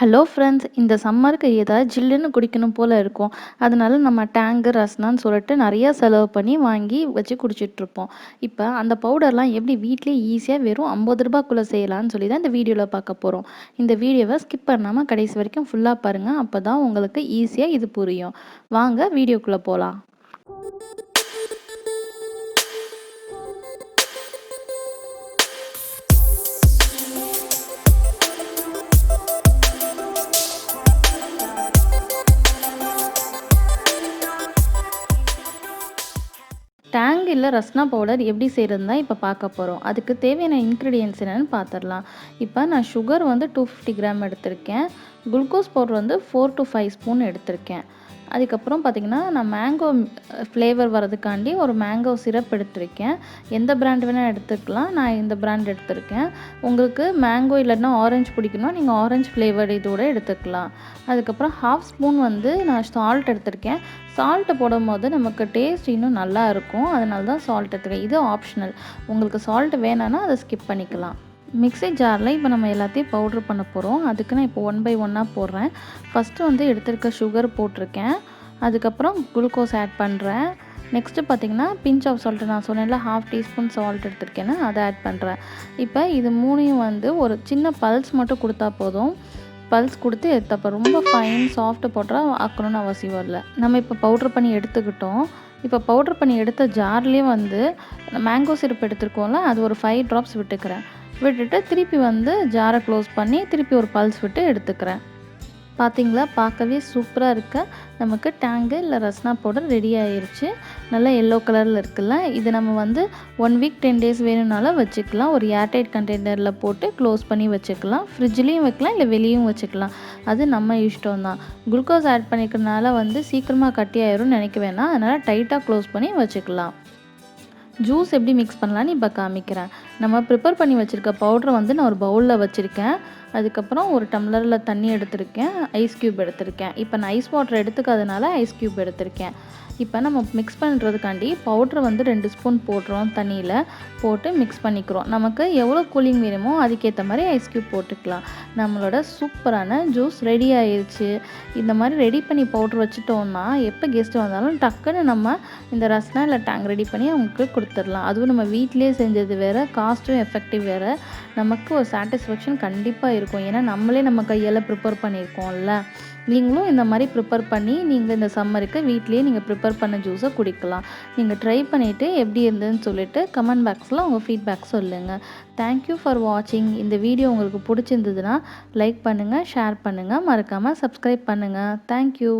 Hello friends, இந்த சம்மருக்கு ஏதாவது ஜில்லுன்னு குடிக்கணும் போல இருக்கும். அதனால நம்ம டேங்கு, ரஸ்னான்னு சொல்லிட்டு நிறையா செலவு பண்ணி வாங்கி வச்சு குடிச்சிட்ருப்போம். இப்போ அந்த பவுடர்லாம் எப்படி வீட்டிலேயே ஈஸியாக வெறும் ரூ. 50க்குள்ளே செய்யலான்னு சொல்லி தான் இந்த வீடியோவில் பார்க்க போகிறோம். இந்த வீடியோவை ஸ்கிப் பண்ணாமல் கடைசி வரைக்கும் ஃபுல்லாக பாருங்கள். அப்போ தான் உங்களுக்கு ஈஸியாக இது புரியும். வாங்க வீடியோக்குள்ளே போகலாம். டேங் இல்லை ரஸ்னா பவுடர் எப்படி செய்கிறது தான் இப்போ பார்க்க போகிறோம். அதுக்கு தேவையான இன்க்ரீடியன்ட்ஸ் என்னென்னு பார்த்துடலாம். இப்போ நான் சுகர் வந்து 250 கிராம் எடுத்திருக்கேன். குளுக்கோஸ் பவுடர் வந்து 4 to 5 ஸ்பூன் எடுத்திருக்கேன். அதுக்கப்புறம் பார்த்திங்கன்னா, நான் மேங்கோ ஃப்ளேவர் வரதுக்காண்டி ஒரு மேங்கோ சிரப் எடுத்திருக்கேன். எந்த பிராண்ட் வேணால் எடுத்துக்கலாம். நான் இந்த பிராண்ட் எடுத்திருக்கேன். உங்களுக்கு மேங்கோ இல்லைன்னா ஆரஞ்சு பிடிக்கணும், நீங்கள் ஆரஞ்சு ஃப்ளேவர் இதோட எடுத்துக்கலாம். அதுக்கப்புறம் 1/2 ஸ்பூன் வந்து நான் சால்ட் எடுத்திருக்கேன். சால்ட்டு போடும்போது நமக்கு டேஸ்ட் இன்னும் நல்லா இருக்கும். அதனால தான் சால்ட் எடுத்துருக்கேன். இது ஆப்ஷனல். உங்களுக்கு சால்ட் வேணான்னா அதை ஸ்கிப் பண்ணிக்கலாம். மிக்ஸி ஜாரில் இப்போ நம்ம எல்லாத்தையும் பவுட்ரு பண்ண போகிறோம். அதுக்கு நான் இப்போ 1 by 1 போடுறேன். ஃபஸ்ட்டு வந்து எடுத்திருக்க சுகர் போட்டிருக்கேன். அதுக்கப்புறம் குளுக்கோஸ் ஆட் பண்ணுறேன். நெக்ஸ்ட்டு பார்த்திங்கன்னா பிஞ்ச் ஆஃப் சால்ட்டு, நான் சொன்னேன்ல 1/2 டீஸ்பூன் சால்ட் எடுத்திருக்கேன்னு, அதை ஆட் பண்ணுறேன். இப்போ இது மூணையும் வந்து ஒரு சின்ன பல்ஸ் மட்டும் கொடுத்தா போதும். பல்ஸ் கொடுத்து எடுத்தப்போ ரொம்ப ஃபைன் சாஃப்ட்டு பவுடராக ஆக்கணும்னு அவசியம் இல்லை. நம்ம இப்போ பவுட்ரு பண்ணி எடுத்துக்கிட்டோம். இப்போ பவுட்ரு பண்ணி எடுத்த ஜார்லேயே வந்து மேங்கோ சிரப் எடுத்துருக்கோம்ல, அது ஒரு 5 ட்ராப்ஸ் விட்டுக்கிறேன். விட்டுட்டு திருப்பி வந்து ஜாரை க்ளோஸ் பண்ணி திருப்பி ஒரு பல்ஸ் விட்டு எடுத்துக்கிறேன். பார்த்திங்களா, பார்க்கவே சூப்பராக இருக்க நமக்கு டேங்கு இல்லை ரஸ்னா பவுடர் ரெடி ஆயிடுச்சு. நல்லா எல்லோ கலரில் இருக்குல்ல. இது நம்ம வந்து 1 வீக் 10 டேஸ் வேணும்னாலும் வச்சுக்கலாம். ஒரு ஏர்டைட் கண்டெய்னரில் போட்டு க்ளோஸ் பண்ணி வச்சுக்கலாம். ஃப்ரிட்ஜ்லேயும் வைக்கலாம், இல்லை வெளியும் வச்சுக்கலாம். அது நம்ம இஷ்டம் தான். குளுக்கோஸ் ஆட் பண்ணிக்கிறதுனால வந்து சீக்கிரமாக கட்டி ஆயிரும்னு நினைக்க வேணாம். அதனால் டைட்டாக க்ளோஸ் பண்ணி வச்சுக்கலாம். ஜூஸ் எப்படி மிக்ஸ் பண்ணலான்னு இப்போ காமிக்கிறேன். நம்ம ப்ரிப்பேர் பண்ணி வச்சுருக்க பவுட்ரை வந்து நான் ஒரு பவுலில் வச்சுருக்கேன். அதுக்கப்புறம் ஒரு டம்ளரில் தண்ணி எடுத்திருக்கேன். ஐஸ் க்யூப் எடுத்திருக்கேன். இப்போ நான் ஐஸ் வாட்டர் எடுத்துக்காதனால ஐஸ் க்யூப் எடுத்திருக்கேன். இப்போ நம்ம மிக்ஸ் பண்ணுறதுக்காண்டி பவுட்ரு வந்து 2 ஸ்பூன் போடுறோம். தண்ணியில் போட்டு மிக்ஸ் பண்ணிக்கிறோம். நமக்கு எவ்வளோ கூலிங் வேணுமோ அதுக்கேற்ற மாதிரி ஐஸ் க்யூப் போட்டுக்கலாம். நம்மளோட சூப்பரான ஜூஸ் ரெடி ஆயிடுச்சு. இந்த மாதிரி ரெடி பண்ணி பவுட்ரு வச்சுட்டோன்னா எப்போ கெஸ்ட்டு வந்தாலும் டக்குன்னு நம்ம இந்த ரஸ்னா இல்லை டேங் ரெடி பண்ணி அவங்களுக்கு கொடுத்துடலாம். அதுவும் நம்ம வீட்டிலே செஞ்சது வேறு, காஸ்ட்டும் எஃபெக்டிவ் வேறு. நமக்கு ஒரு சாட்டிஸ்ஃபேக்ஷன் கண்டிப்பாக இருக்கும். ஏன்னா நம்மளே நம்ம கையால் ப்ரிப்பேர் பண்ணியிருக்கோம்ல. நீங்களும் இந்த மாதிரி ப்ரிப்பேர் பண்ணி நீங்கள் இந்த சம்மருக்கு வீட்டிலேயே நீங்கள் ப்ரிப்பேர் பண்ண ஜூஸை குடிக்கலாம். நீங்கள் ட்ரை பண்ணிவிட்டு எப்படி இருந்ததுன்னு சொல்லிட்டு கமெண்ட் பாக்ஸில் உங்கள் ஃபீட்பேக் சொல்லுங்கள். தேங்க்யூ ஃபார் வாட்சிங். இந்த வீடியோ உங்களுக்கு பிடிச்சிருந்ததுன்னா லைக் பண்ணுங்கள், ஷேர் பண்ணுங்கள், மறக்காமல் சப்ஸ்கிரைப் பண்ணுங்கள். தேங்க்யூ.